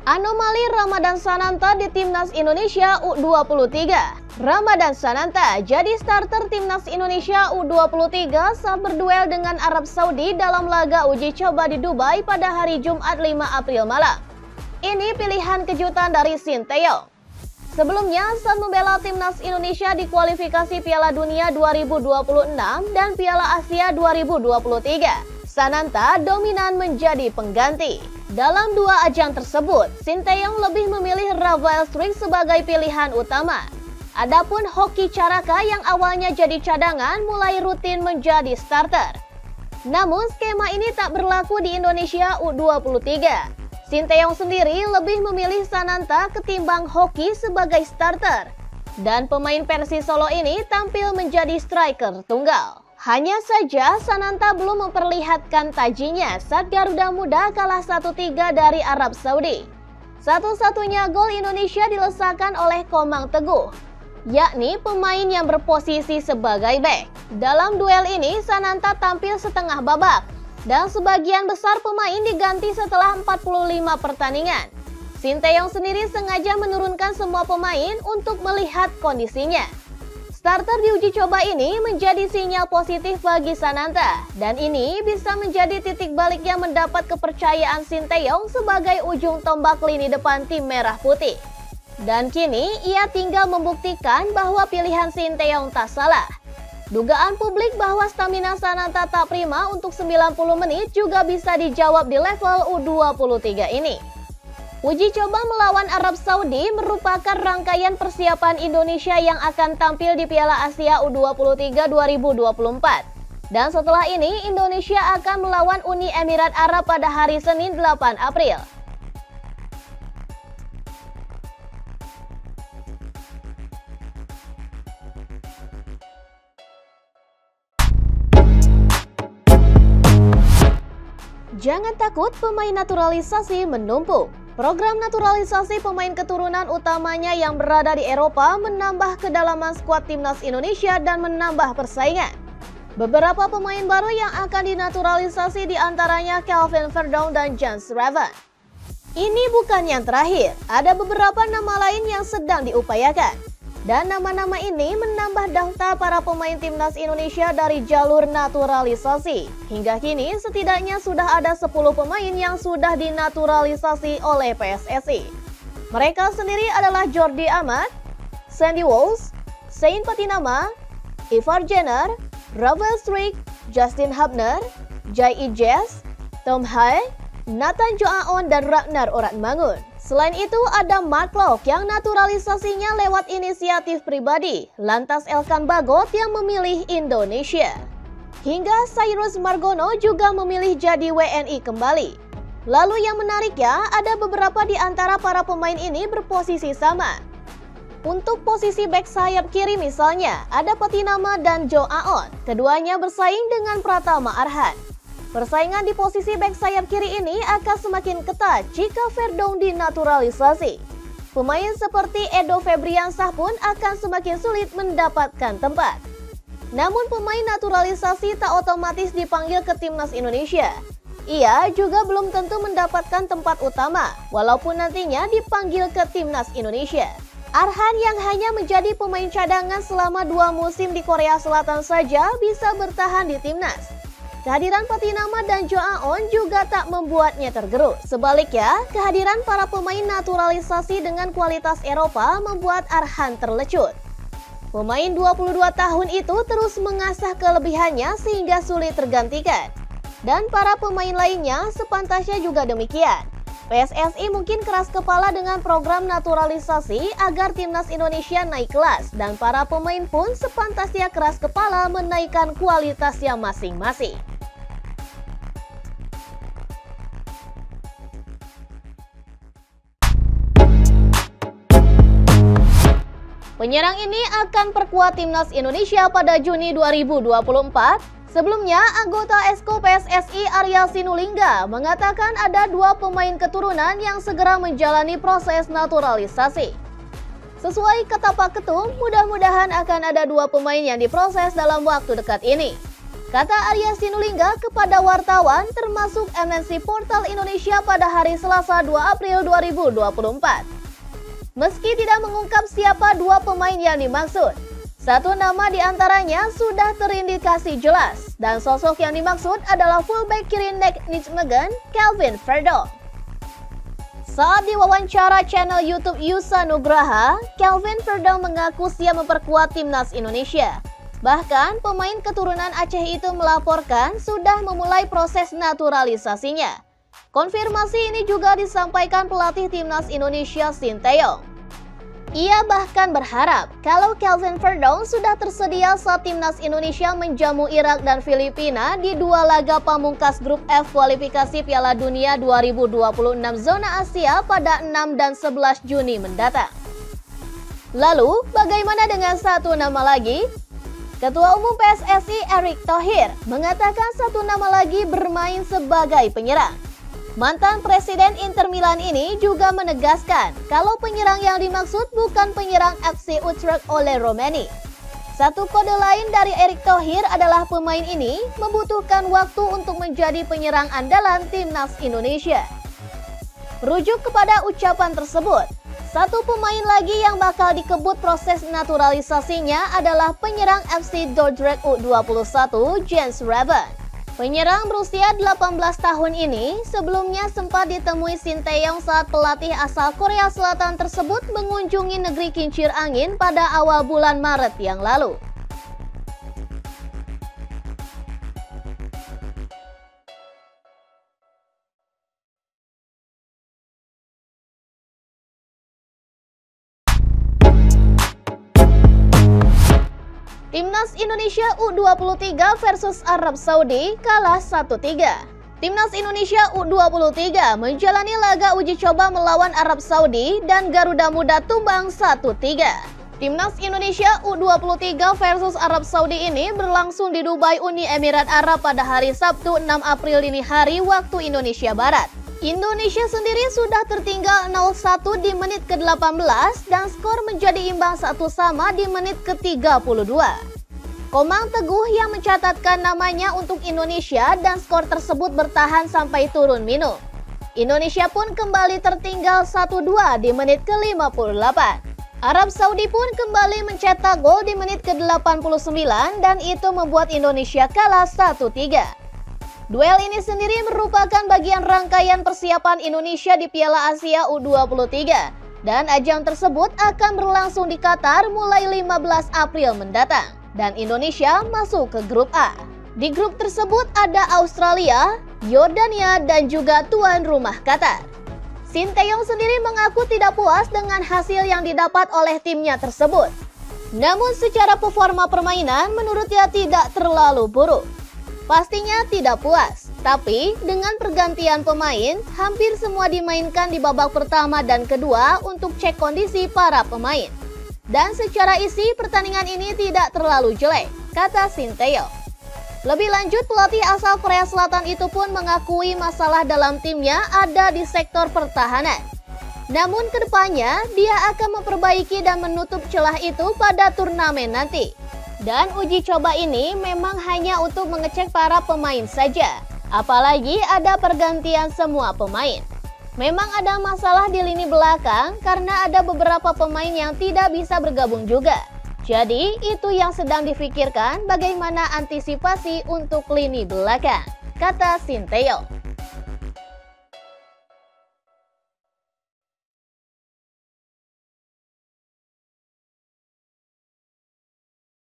Anomali Ramadan Sananta di Timnas Indonesia U23. Ramadan Sananta jadi starter Timnas Indonesia U23 saat berduel dengan Arab Saudi dalam laga uji coba di Dubai pada hari Jumat 5 April malam. Ini pilihan kejutan dari Sinteyong. Sebelumnya, saat membela Timnas Indonesia di kualifikasi Piala Dunia 2026 dan Piala Asia 2023, Sananta dominan menjadi pengganti. Dalam dua ajang tersebut, Sinteyong lebih memilih Rafael Struijk sebagai pilihan utama. Adapun Hoki Caraka yang awalnya jadi cadangan mulai rutin menjadi starter. Namun skema ini tak berlaku di Indonesia U23. Sinteyong sendiri lebih memilih Sananta ketimbang Hoki sebagai starter. Dan pemain Persis Solo ini tampil menjadi striker tunggal. Hanya saja Sananta belum memperlihatkan tajinya saat Garuda Muda kalah 1-3 dari Arab Saudi. Satu-satunya gol Indonesia dilesakan oleh Komang Teguh, yakni pemain yang berposisi sebagai bek. Dalam duel ini Sananta tampil setengah babak dan sebagian besar pemain diganti setelah 45 pertandingan. Sinteyong sendiri sengaja menurunkan semua pemain untuk melihat kondisinya. Starter di uji coba ini menjadi sinyal positif bagi Sananta, dan ini bisa menjadi titik baliknya mendapat kepercayaan Sinteyong sebagai ujung tombak lini depan tim Merah Putih. Dan kini ia tinggal membuktikan bahwa pilihan Sinteyong tak salah. Dugaan publik bahwa stamina Sananta tak prima untuk 90 menit juga bisa dijawab di level U23 ini. Uji coba melawan Arab Saudi merupakan rangkaian persiapan Indonesia yang akan tampil di Piala Asia U23 2024. Dan setelah ini, Indonesia akan melawan Uni Emirat Arab pada hari Senin 8 April. Jangan takut pemain naturalisasi menumpuk. Program naturalisasi pemain keturunan utamanya yang berada di Eropa menambah kedalaman skuad Timnas Indonesia dan menambah persaingan. Beberapa pemain baru yang akan dinaturalisasi diantaranya Calvin Verdong dan Jan Schreven. Ini bukan yang terakhir, ada beberapa nama lain yang sedang diupayakan. Dan nama-nama ini menambah daftar para pemain Timnas Indonesia dari jalur naturalisasi. Hingga kini setidaknya sudah ada 10 pemain yang sudah dinaturalisasi oleh PSSI. Mereka sendiri adalah Jordi Amat, Sandy Walsh, Sain Patinama, Ivar Jenner, Rafael Struijk, Justin Hubner, Jai Ijes, Tom Hae, Nathan Joaon, dan Ragnar Oratmangun. Selain itu ada Mark Locke yang naturalisasinya lewat inisiatif pribadi, lantas Elkan Bagot yang memilih Indonesia. Hingga Cyrus Margono juga memilih jadi WNI kembali. Lalu yang menariknya, ada beberapa di antara para pemain ini berposisi sama. Untuk posisi bek sayap kiri misalnya, ada Patinama dan Joaon. Keduanya bersaing dengan Pratama Arhan. Persaingan di posisi bek sayap kiri ini akan semakin ketat jika Verdong dinaturalisasi. Pemain seperti Edo Febriansah pun akan semakin sulit mendapatkan tempat. Namun pemain naturalisasi tak otomatis dipanggil ke Timnas Indonesia. Ia juga belum tentu mendapatkan tempat utama, walaupun nantinya dipanggil ke Timnas Indonesia. Arhan yang hanya menjadi pemain cadangan selama 2 musim di Korea Selatan saja bisa bertahan di Timnas. Kehadiran Patinama dan Joaon juga tak membuatnya tergerus. Sebaliknya, kehadiran para pemain naturalisasi dengan kualitas Eropa membuat Arhan terlecut. Pemain 22 tahun itu terus mengasah kelebihannya sehingga sulit tergantikan. Dan para pemain lainnya sepantasnya juga demikian. PSSI mungkin keras kepala dengan program naturalisasi agar Timnas Indonesia naik kelas. Dan para pemain pun sepantasnya keras kepala menaikkan kualitasnya masing-masing. Penyerang ini akan perkuat Timnas Indonesia pada Juni 2024. Sebelumnya, anggota Esko PSSI Arya Sinulinga mengatakan ada 2 pemain keturunan yang segera menjalani proses naturalisasi. Sesuai kata Pak Ketum, mudah-mudahan akan ada 2 pemain yang diproses dalam waktu dekat ini. Kata Arya Sinulinga kepada wartawan termasuk MNC Portal Indonesia pada hari Selasa 2 April 2024. Meski tidak mengungkap siapa dua pemain yang dimaksud, satu nama diantaranya sudah terindikasi jelas dan sosok yang dimaksud adalah fullback kiri Nijmegen, Kelvin Verdonk. Saat diwawancara channel YouTube Yusa Nugraha, Kelvin Verdonk mengaku siap memperkuat timnas Indonesia. Bahkan, pemain keturunan Aceh itu melaporkan sudah memulai proses naturalisasinya. Konfirmasi ini juga disampaikan pelatih timnas Indonesia Sinteyong. Ia bahkan berharap kalau Kelvin Verdonk sudah tersedia saat timnas Indonesia menjamu Irak dan Filipina di dua laga pamungkas grup F kualifikasi Piala Dunia 2026 zona Asia pada 6 dan 11 Juni mendatang. Lalu, bagaimana dengan satu nama lagi? Ketua Umum PSSI Erick Thohir mengatakan satu nama lagi bermain sebagai penyerang. Mantan Presiden Inter Milan ini juga menegaskan kalau penyerang yang dimaksud bukan penyerang FC Utrecht Ole Romani. Satu kode lain dari Erick Thohir adalah pemain ini membutuhkan waktu untuk menjadi penyerang andalan timnas Indonesia. Merujuk kepada ucapan tersebut, satu pemain lagi yang bakal dikebut proses naturalisasinya adalah penyerang FC Dordrecht U21 Jens Ruben. Penyerang berusia 18 tahun ini sebelumnya sempat ditemui Sinteyong saat pelatih asal Korea Selatan tersebut mengunjungi negeri kincir angin pada awal bulan Maret yang lalu. Timnas Indonesia U23 versus Arab Saudi kalah 1-3. Timnas Indonesia U23 menjalani laga uji coba melawan Arab Saudi dan Garuda Muda tumbang 1-3. Timnas Indonesia U23 versus Arab Saudi ini berlangsung di Dubai, Uni Emirat Arab pada hari Sabtu 6 April dini hari waktu Indonesia Barat. Indonesia sendiri sudah tertinggal 0-1 di menit ke-18 dan skor menjadi imbang 1-1 di menit ke-32. Komang Teguh yang mencatatkan namanya untuk Indonesia dan skor tersebut bertahan sampai turun minum. Indonesia pun kembali tertinggal 1-2 di menit ke-58. Arab Saudi pun kembali mencetak gol di menit ke-89 dan itu membuat Indonesia kalah 1-3. Duel ini sendiri merupakan bagian rangkaian persiapan Indonesia di Piala Asia U23 dan ajang tersebut akan berlangsung di Qatar mulai 15 April mendatang dan Indonesia masuk ke grup A. Di grup tersebut ada Australia, Yordania dan juga tuan rumah Qatar. Sinteyong sendiri mengaku tidak puas dengan hasil yang didapat oleh timnya tersebut. Namun secara performa permainan menurutnya tidak terlalu buruk. Pastinya tidak puas, tapi dengan pergantian pemain, hampir semua dimainkan di babak pertama dan kedua untuk cek kondisi para pemain. Dan secara isi, pertandingan ini tidak terlalu jelek, kata Sinteyong. Lebih lanjut, pelatih asal Korea Selatan itu pun mengakui masalah dalam timnya ada di sektor pertahanan. Namun kedepannya, dia akan memperbaiki dan menutup celah itu pada turnamen nanti. Dan uji coba ini memang hanya untuk mengecek para pemain saja, apalagi ada pergantian semua pemain. Memang ada masalah di lini belakang karena ada beberapa pemain yang tidak bisa bergabung juga. Jadi itu yang sedang difikirkan bagaimana antisipasi untuk lini belakang, kata Sinteyong.